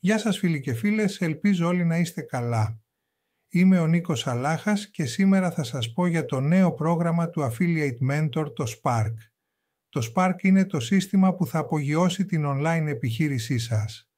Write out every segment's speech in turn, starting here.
Γεια σας φίλοι και φίλες, ελπίζω όλοι να είστε καλά. Είμαι ο Νίκος Αλάχας και σήμερα θα σας πω για το νέο πρόγραμμα του Affiliate Mentor, το Spark. Το Spark είναι το σύστημα που θα απογειώσει την online επιχείρησή σας.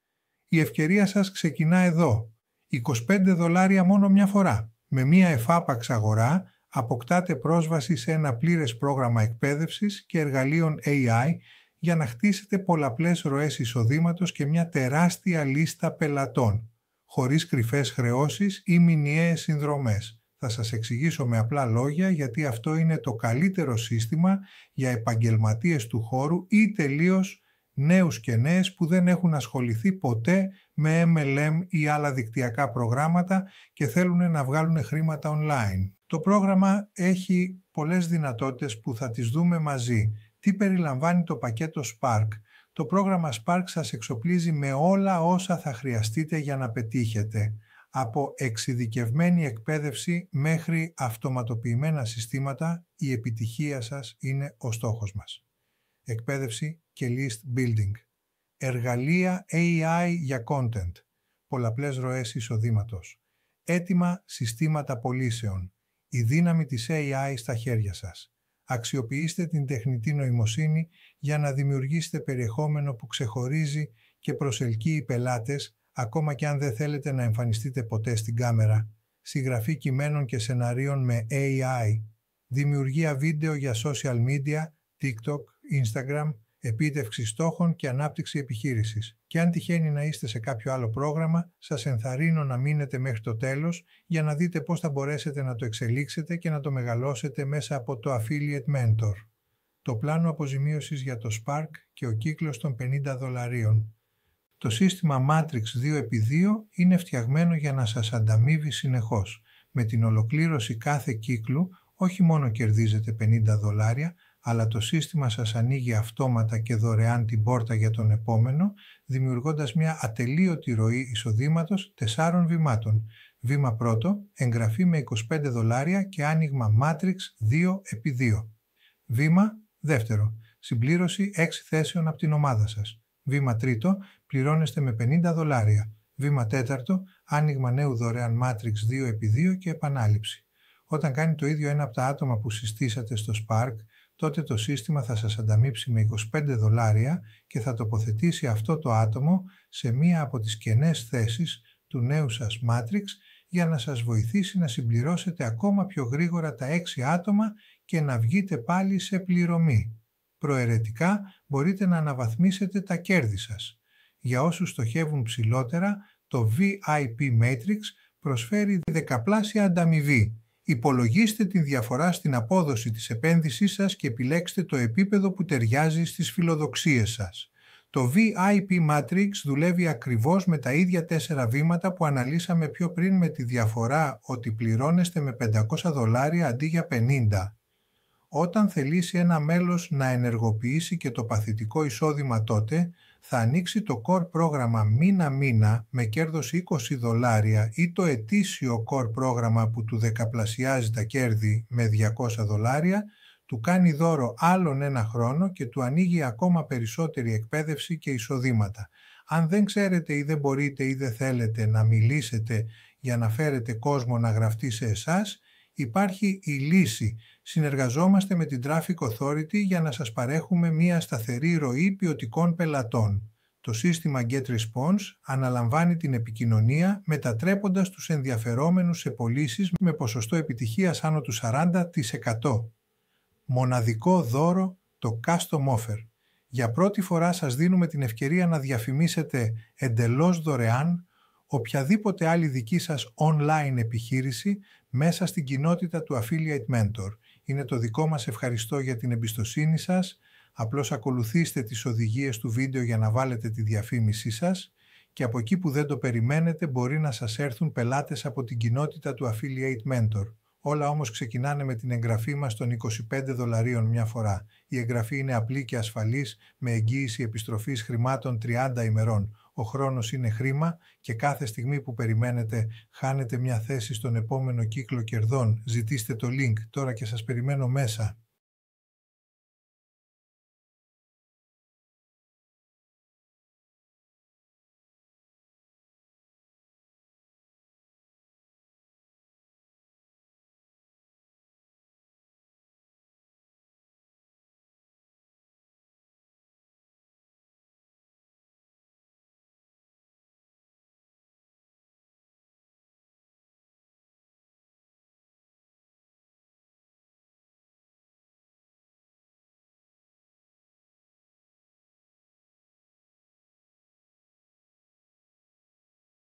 Η ευκαιρία σας ξεκινά εδώ. $25 μόνο μια φορά. Με μια εφάπαξ αγορά αποκτάτε πρόσβαση σε ένα πλήρες πρόγραμμα εκπαίδευσης και εργαλείων AI για να χτίσετε πολλαπλές ροές εισοδήματος και μια τεράστια λίστα πελατών, χωρίς κρυφές χρεώσεις ή μηνιαίες συνδρομές. Θα σας εξηγήσω με απλά λόγια γιατί αυτό είναι το καλύτερο σύστημα για επαγγελματίες του χώρου ή τελείως νέους και νέες που δεν έχουν ασχοληθεί ποτέ με MLM ή άλλα δικτυακά προγράμματα και θέλουν να βγάλουν χρήματα online. Το πρόγραμμα έχει πολλές δυνατότητες που θα τις δούμε μαζί. Τι περιλαμβάνει το πακέτο Spark? Το πρόγραμμα Spark σας εξοπλίζει με όλα όσα θα χρειαστείτε για να πετύχετε. Από εξειδικευμένη εκπαίδευση μέχρι αυτοματοποιημένα συστήματα, η επιτυχία σας είναι ο στόχος μας. Εκπαίδευση και list building. Εργαλεία AI για content. Πολλαπλές ροές εισοδήματος. Έτοιμα συστήματα πωλήσεων. Η δύναμη της AI στα χέρια σας. Αξιοποιήστε την τεχνητή νοημοσύνη για να δημιουργήσετε περιεχόμενο που ξεχωρίζει και προσελκύει πελάτες, ακόμα και αν δεν θέλετε να εμφανιστείτε ποτέ στην κάμερα. Συγγραφή κειμένων και σεναρίων με AI. Δημιουργία βίντεο για social media, TikTok, Instagram, επίτευξη στόχων και ανάπτυξη επιχείρησης. Και αν τυχαίνει να είστε σε κάποιο άλλο πρόγραμμα, σας ενθαρρύνω να μείνετε μέχρι το τέλος για να δείτε πώς θα μπορέσετε να το εξελίξετε και να το μεγαλώσετε μέσα από το Affiliate Mentor. Το πλάνο αποζημίωσης για το Spark και ο κύκλος των $50. Το σύστημα Matrix 2x2 είναι φτιαγμένο για να σας ανταμείβει συνεχώς. Με την ολοκλήρωση κάθε κύκλου, όχι μόνο κερδίζετε $50, αλλά το σύστημα σας ανοίγει αυτόματα και δωρεάν την πόρτα για τον επόμενο, δημιουργώντας μια ατελείωτη ροή εισοδήματος 4 βημάτων. Βήμα πρώτο, εγγραφή με $25 και άνοιγμα Matrix 2x2. Βήμα δεύτερο, συμπλήρωση 6 θέσεων από την ομάδα σας. Βήμα τρίτο, πληρώνεστε με $50. Βήμα τέταρτο, άνοιγμα νέου δωρεάν Matrix 2x2 και επανάληψη. Όταν κάνει το ίδιο ένα από τα άτομα που συστήσατε στο Spark, τότε το σύστημα θα σας ανταμείψει με $25 και θα τοποθετήσει αυτό το άτομο σε μία από τις κενές θέσεις του νέου σας Matrix για να σας βοηθήσει να συμπληρώσετε ακόμα πιο γρήγορα τα 6 άτομα και να βγείτε πάλι σε πληρωμή. Προαιρετικά μπορείτε να αναβαθμίσετε τα κέρδη σας. Για όσους στοχεύουν ψηλότερα, το VIP Matrix προσφέρει δεκαπλάσια ανταμοιβή. Υπολογίστε τη διαφορά στην απόδοση της επένδυσής σας και επιλέξτε το επίπεδο που ταιριάζει στις φιλοδοξίες σας. Το VIP Matrix δουλεύει ακριβώς με τα ίδια 4 βήματα που αναλύσαμε πιο πριν, με τη διαφορά ότι πληρώνεστε με $500 αντί για $50. Όταν θελήσει ένα μέλος να ενεργοποιήσει και το παθητικό εισόδημα, τότε θα ανοίξει το core πρόγραμμα μήνα-μήνα με κέρδος $20 ή το ετήσιο core πρόγραμμα που του δεκαπλασιάζει τα κέρδη με $200, του κάνει δώρο άλλον ένα χρόνο και του ανοίγει ακόμα περισσότερη εκπαίδευση και εισοδήματα. Αν δεν ξέρετε ή δεν μπορείτε ή δεν θέλετε να μιλήσετε για να φέρετε κόσμο να γραφτεί σε εσάς, υπάρχει η λύση. Συνεργαζόμαστε με την Traffic Authority για να σας παρέχουμε μια σταθερή ροή ποιοτικών πελατών. Το σύστημα GetResponse αναλαμβάνει την επικοινωνία, μετατρέποντας τους ενδιαφερόμενους σε πωλήσεις με ποσοστό επιτυχίας άνω του 40%. Μοναδικό δώρο, το Custom Offer. Για πρώτη φορά σας δίνουμε την ευκαιρία να διαφημίσετε εντελώς δωρεάν οποιαδήποτε άλλη δική σας online επιχείρηση μέσα στην κοινότητα του Affiliate Mentor. Είναι το δικό μας ευχαριστώ για την εμπιστοσύνη σας. Απλώς ακολουθήστε τις οδηγίες του βίντεο για να βάλετε τη διαφήμισή σας και από εκεί που δεν το περιμένετε μπορεί να σας έρθουν πελάτες από την κοινότητα του Affiliate Mentor. Όλα όμως ξεκινάνε με την εγγραφή μας των $25 μια φορά. Η εγγραφή είναι απλή και ασφαλής με εγγύηση επιστροφής χρημάτων 30 ημερών. Ο χρόνος είναι χρήμα και κάθε στιγμή που περιμένετε χάνετε μια θέση στον επόμενο κύκλο κερδών. Ζητήστε το link τώρα και σας περιμένω μέσα.